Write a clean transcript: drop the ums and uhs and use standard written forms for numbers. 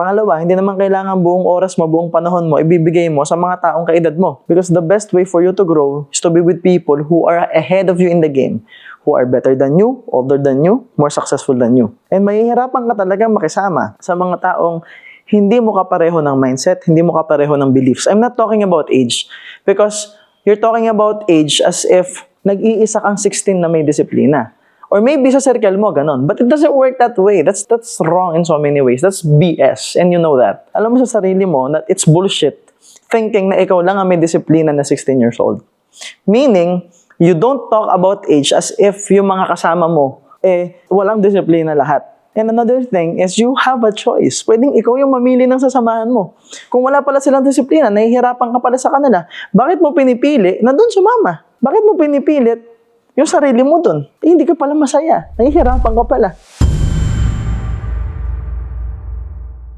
Pangalawa, hindi naman kailangan buong oras mo, buong panahon mo, ibibigay mo sa mga taong kaedad mo. Because the best way for you to grow is to be with people who are ahead of you in the game, who are better than you, older than you, more successful than you. And mahihirapan ka talaga makisama sa mga taong hindi mo kapareho ng mindset, hindi mo kapareho ng beliefs. I'm not talking about age because you're talking about age as if nag-iisa kang 16 na may disiplina. Or maybe sa circle mo, ganon. But it doesn't work that way. That's wrong in so many ways. That's BS. And you know that. Alam mo sa sarili mo that it's bullshit thinking na ikaw lang ang may disiplina na 16 years old. Meaning, you don't talk about age as if yung mga kasama mo, walang disiplina lahat. And another thing is you have a choice. Pwedeng ikaw yung mamili ng sasamahan mo. Kung wala pala silang disiplina, nahihirapan ka pala sa kanila. Bakit mo pinipili na doon sumama? Bakit mo pinipilit yung sarili mo dun? Hindi ka pala masaya. Nahihirapan ka pala.